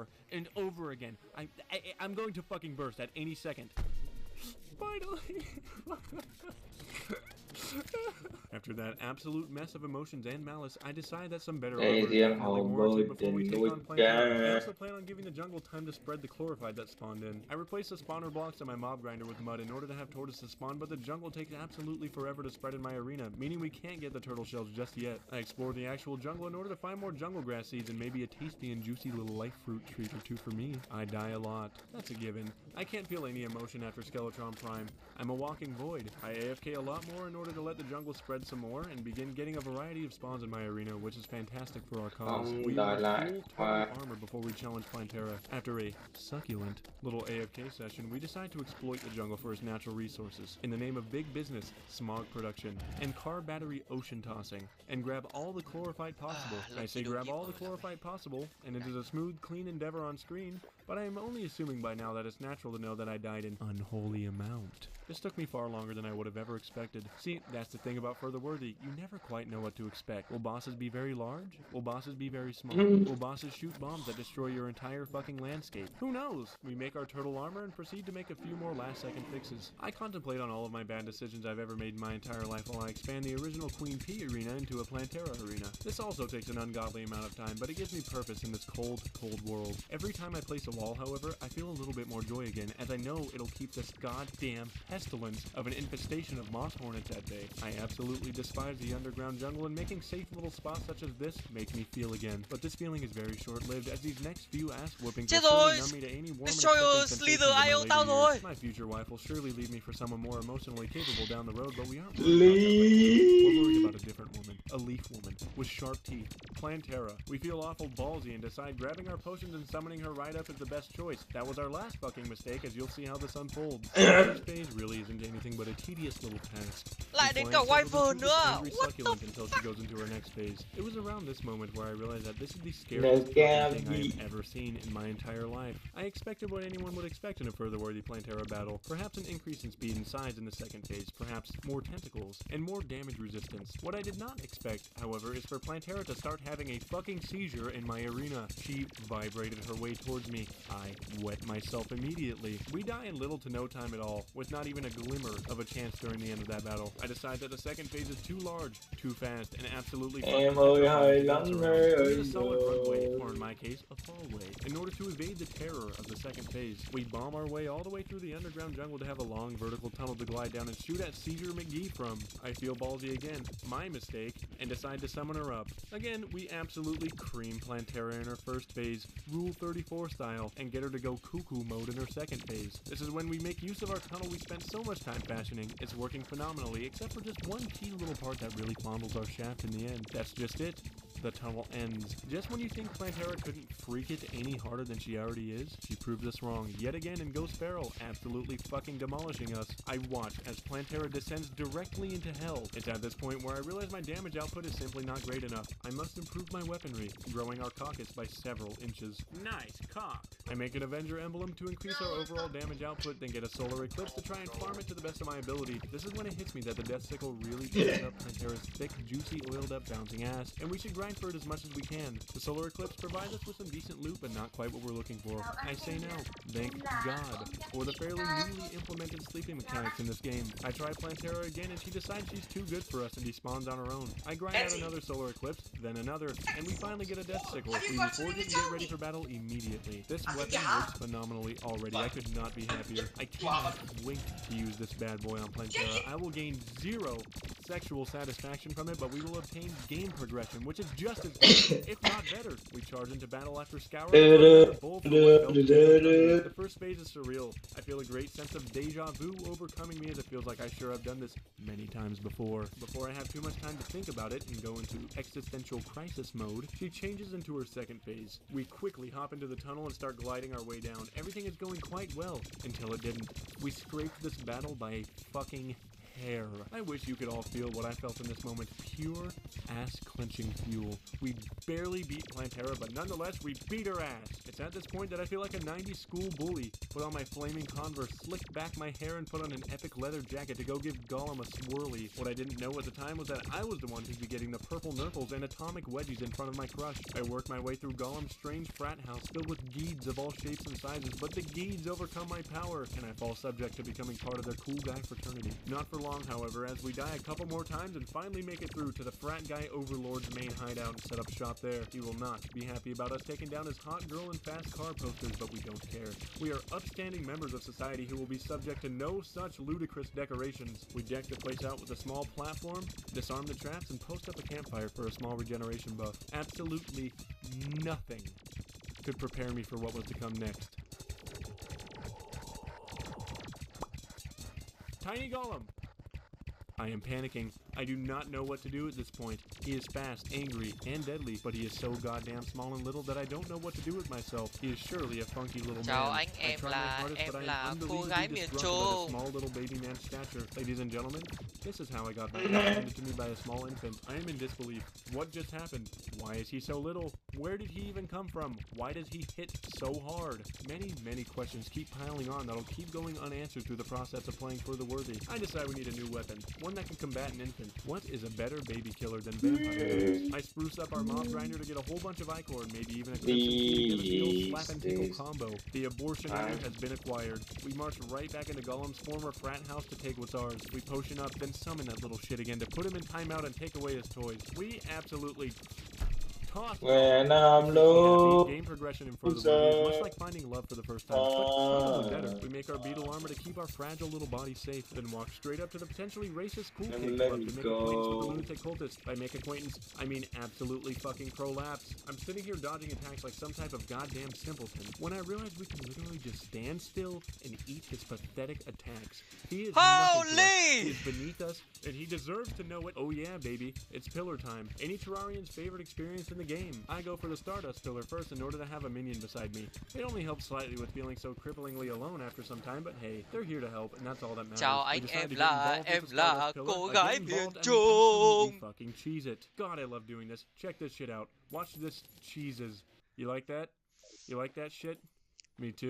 over and over again. I'm going to fucking burst at any second. Finally. After that absolute mess of emotions and malice, I decide that some better Đây words thì em are học definitely bơi warranted before we đến take núi on Plantera. I cha. also plan on giving the jungle time to spread the chlorophyte that spawned in. I replace the spawner blocks in my mob grinder with mud in order to have tortoises spawn, but the jungle takes absolutely forever to spread in my arena, meaning we can't get the turtle shells just yet. I explore the actual jungle in order to find more jungle grass seeds and maybe a tasty and juicy little life fruit treat or two for me. I die a lot. That's a given. I can't feel any emotion after Skeletron Prime. I'm a walking void. I AFK a lot more in order to let the jungle spread some more and begin getting a variety of spawns in my arena, which is fantastic for our cause. We Đòi use lại full hoa. total armor before we challenge Plantera. After a succulent little AFK session, we decide to exploit the jungle for its natural resources in the name of big business, smog production, and car battery ocean tossing, and grab all the chlorophyte possible. I say grab all the chlorophyte possible, and it is a smooth, clean endeavor on screen, but I am only assuming by now that it's natural to know that I died an unholy amount. This took me far longer than I would have ever expected. See, that's the thing about Further Worthy. You never quite know what to expect. Will bosses be very large? Will bosses be very small? Will bosses shoot bombs that destroy your entire fucking landscape? Who knows? We make our turtle armor and proceed to make a few more last-second fixes. I contemplate on all of my bad decisions I've ever made in my entire life while I expand the original Queen P arena into a Plantera arena. This also takes an ungodly amount of time, but it gives me purpose in this cold, cold world. Every time I place a wall, however, I feel a little bit more joy again, as I know it'll keep this goddamn pestilence of an infestation of moss hornets at bay. I absolutely despise the underground jungle, and making safe little spots such as this make me feel again. But this feeling is very short-lived, as these next few ass whoopings will surely numb me to any warm and accepting sensations of my later years. My future wife will surely leave me for someone more emotionally capable down the road, but we aren't worried about that right now. We're worried about a different woman, a leaf woman, with sharp teeth, Plantera. We feel awful ballsy and decide grabbing our potions and summoning her right up is the best choice. That was our last fucking mistake, as you'll see how this unfolds. This phase really isn't anything but a tedious little task. Lại đến cả wiper nữa. What the until she goes into her next phase. It was around this moment where I realized that this is the scariest fucking thing I have ever seen in my entire life. I expected what anyone would expect in a Further Worthy Plantera battle. Perhaps an increase in speed and size in the second phase, perhaps more tentacles, and more damage resistance. What I did not expect, however, is for Plantera to start having a fucking seizure in my arena. She vibrated her way towards me. I wet myself immediately. We die in little to no time at all, with not even a glimmer of a chance during the end of that battle. I decide that the second phase is too large, too fast, and absolutely Em ơi hay lắm it is a solid runway, or in my case, a fallway, in order to evade the terror of the second phase. We bomb our way all the way through the underground jungle to have a long vertical tunnel to glide down and shoot at Seizure McGee from. I feel ballsy again, my mistake, and decide to summon her up. Again, we absolutely cream Plantera in her first phase, Rule 34 style, and get her to go cuckoo mode in her second phase. This is when we make use of our tunnel we spent so much time fashioning. It's working phenomenally, except for just one key little part that really fondles our shaft in the end. That's just it. The tunnel ends. Just when you think Plantera couldn't freak it any harder than she already is, she proves us wrong yet again in Ghost Barrel, absolutely fucking demolishing us. I watch as Plantera descends directly into hell. It's at this point where I realize my damage output is simply not great enough. I must improve my weaponry, growing our caucus by several inches. Nice cock! I make an Avenger emblem to increase our overall damage output, then get a Solar Eclipse to try and farm it to the best of my ability. This is when it hits me that the Death Sickle really picks up Plantera's thick, juicy, oiled up, bouncing ass, and we should grind for it as much as we can. The Solar Eclipse provides us with some decent loot, but not quite what we're looking for. I say now, thank God, for the fairly newly implemented sleeping mechanics in this game. I try Plantera again, and she decides she's too good for us and despawns on her own. I grind out another Solar Eclipse, then another, and we finally get a Death Sickle. We reforge it and get ready for battle immediately. This weapon works phenomenally already. I could not be happier. I cannot wait to use this bad boy on Plantera. I will gain 0 sexual satisfaction from it, but we will obtain game progression, which is just as good, if not better. We charge into battle after scouring the bowl for what felt good. The first phase is surreal. I feel a great sense of deja vu overcoming me, as it feels like I sure have done this many times before. Before I have too much time to think about it and go into existential crisis mode, she changes into her second phase. We quickly hop into the tunnel and start gliding our way down. Everything is going quite well, until it didn't. We scraped this battle by a fucking hair. I wish you could all feel what I felt in this moment. Pure ass-clenching fuel. We barely beat Plantera, but nonetheless, we beat her ass. It's at this point that I feel like a 90s school bully. Put on my flaming Converse, slicked back my hair, and put on an epic leather jacket to go give Gollum a swirly. What I didn't know at the time was that I was the one who'd be getting the purple nurples and atomic wedgies in front of my crush. I worked my way through Gollum's strange frat house filled with geeds of all shapes and sizes, but the geeds overcome my power, and I fall subject to becoming part of their cool guy fraternity. Not for long, however, as we die a couple more times and finally make it through to the frat guy overlord's main hideout and set up shop there. He will not be happy about us taking down his hot girl and fast car posters, but we don't care. We are upstanding members of society who will be subject to no such ludicrous decorations. We deck the place out with a small platform, disarm the traps, and post up a campfire for a small regeneration buff. Absolutely nothing could prepare me for what was to come next. Tiny Gollum! I am panicking. I do not know what to do at this point. He is fast, angry, and deadly, but he is so goddamn small and little that I don't know what to do with myself. He is surely a funky little Chào man. anh, I try my hardest, but I am unbelievably disgruntled at a small little baby man's stature. Ladies and gentlemen, this is how I got my life handed to me by a small infant. I am in disbelief. What just happened? Why is he so little? Where did he even come from? Why does he hit so hard? Many questions keep piling on that'll keep going unanswered through the process of playing for the worthy. I decide we need a new weapon. One that can combat an infant. What is a better baby killer than vampires? I spruce up our mob grinder to get a whole bunch of ichor and maybe even a crimson key to give us the old slap and tickle combo. The abortionator has been acquired. We march right back into Gollum's former frat house to take what's ours. We potion up, then summon that little shit again to put him in timeout and take away his toys. We absolutely when I'm low, game progression in front of the movie is much like finding love for the first time, but probably better. We make our beetle armor to keep our fragile little body safe, then walk straight up to the potentially racist cool kid club to make acquaintance with the lunatic cultist. By make acquaintance, I mean absolutely fucking prolapse. I'm sitting here dodging attacks like some type of goddamn simpleton, when I realize we can literally just stand still and eat his pathetic attacks. He is nothing to us. He is beneath us, and he deserves to know it. Oh yeah, baby, it's pillar time. Any Terrarian's favorite experience in the game. I go for the Stardust pillar first in order to have a minion beside me. It only helps slightly with feeling so cripplingly alone after some time, but hey, they're here to help, and that's all that matters. Chào anh, em là cô gái miền Trung. Fucking cheese it. God, I love doing this. Check this shit out. Watch this cheeses. You like that? You like that shit? Me too.